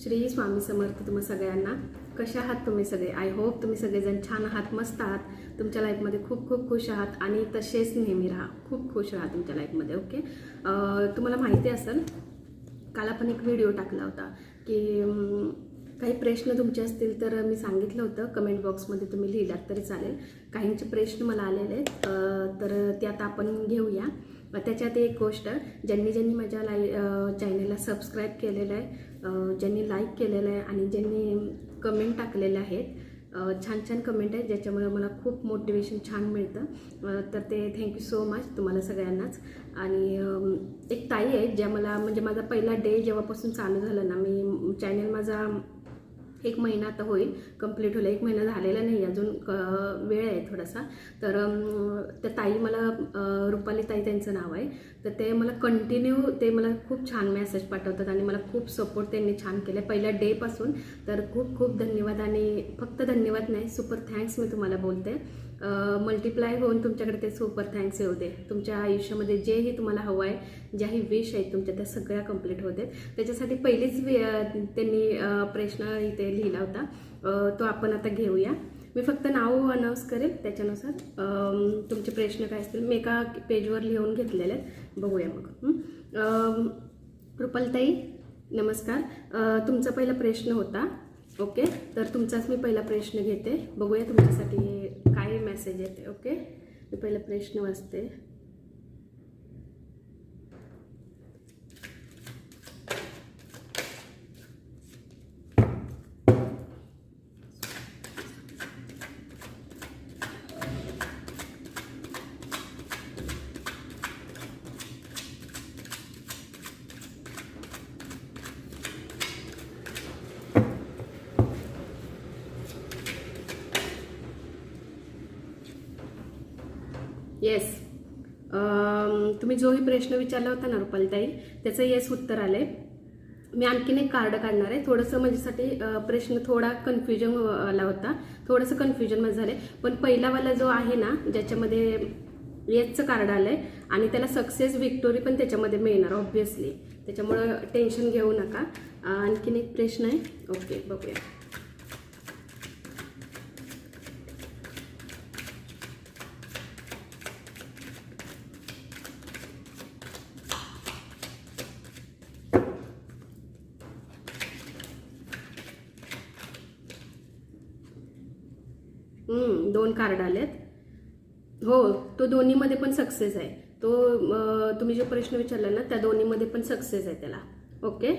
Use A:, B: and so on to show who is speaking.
A: श्री स्वामी समर्थ तुम्हा सगळ्यांना. कशा आहात तुम्ही सगळे? आय होप तुम्ही सगळेजण छान आहात, मस्त आहात, तुमच्या लाईफमध्ये खूप खूप खुश आहात आणि तसेच नेहमी राहा, खूप खुश राहा तुमच्या लाईफमध्ये. ओके, तुम्हाला माहिती असेल काल आपण एक व्हिडिओ टाकला होता की काही प्रश्न तुमचे असतील तर मी सांगितलं होतं कमेंट बॉक्समध्ये तुम्ही लिहिलात तरी चालेल. काहींचे प्रश्न मला आलेले आहेत, तर ते आता आपण घेऊया. त्याच्यात एक गोष्ट, ज्यांनी माझ्या चॅनलला सबस्क्राईब केलेलं आहे, ज्यांनी लाईक केलेलं आहे आणि ज्यांनी कमेंट टाकलेले आहेत, छान छान कमेंट आहेत ज्याच्यामुळे मला खूप मोटिवेशन छान मिळतं, तर ते थँक्यू सो मच तुम्हाला सगळ्यांनाच. आणि एक ताई आहे ज्या मला, म्हणजे माझा पहिला डे जेव्हापासून चालू झालं ना, मी चॅनल माझा 1 महिना आता होईल कंप्लीट होईल, 1 महिना झालेला नाही अजून, वेळ आहे थोडासा. तर त्या ताई मला, रुपाली ताई त्यांचं नाव आहे, तर ते मला कंटिन्यू, ते मला खूप छान मेसेज पाठवतात आणि मला खूप सपोर्ट त्यांनी छान केलं पहिल्या डेपासून. तर खूप खूप धन्यवाद, आणि फक्त धन्यवाद नाही, सुपर थँक्स मी तुम्हाला बोलते. मल्टिप्लाय होऊन तुमच्याकडे ते सुपर थँक्स येऊ दे. तुमच्या आयुष्यामध्ये जेही तुम्हाला हवं आहे, ज्याही विश आहेत तुमच्या, त्या सगळ्या कंप्लीट होते. त्याच्यासाठी पहिलीच त्यांनी प्रश्न इथे लिहिला होता, तो आपण आता घेऊया. मी फक्त नाव अनाऊन्स करेल, त्याच्यानुसार तुमचे प्रश्न काय असतील मी एका पेजवर लिहून घेतलेले आहेत, बघूया मग. रुपालताई नमस्कार. तुमचा पहिला प्रश्न होता. ओके, तर तुमचाच मी पहिला प्रश्न घेते, बघूया तुमच्यासाठी काय मेसेज येते. ओके, मी पहिला प्रश्न वाचते. येस, तुम्ही जोही प्रश्न विचारला होता ना रुपालीताई, त्याचं येस उत्तर आले. मी आणखीन एक कार्ड काढणार आहे. थोडंसं माझ्यासाठी प्रश्न थोडा कन्फ्युजन आला होता, थोडंसं कन्फ्युजन मध्ये झाले. पण पहिलावाला जो आहे ना, ज्याच्यामध्ये येसचं कार्ड आलंय आणि त्याला सक्सेस विक्टोरी पण त्याच्यामध्ये मिळणार ऑब्व्हियसली, त्याच्यामुळं टेन्शन घेऊ नका. आणखीन एक प्रश्न आहे. ओके, बघूया. दोन कार्ड आलेत. हो, तो दोन्हीमध्ये पण सक्सेस आहे. तो तुम्ही जो प्रश्न विचारला ना, त्या दोन्हीमध्ये पण सक्सेस आहे त्याला. ओके,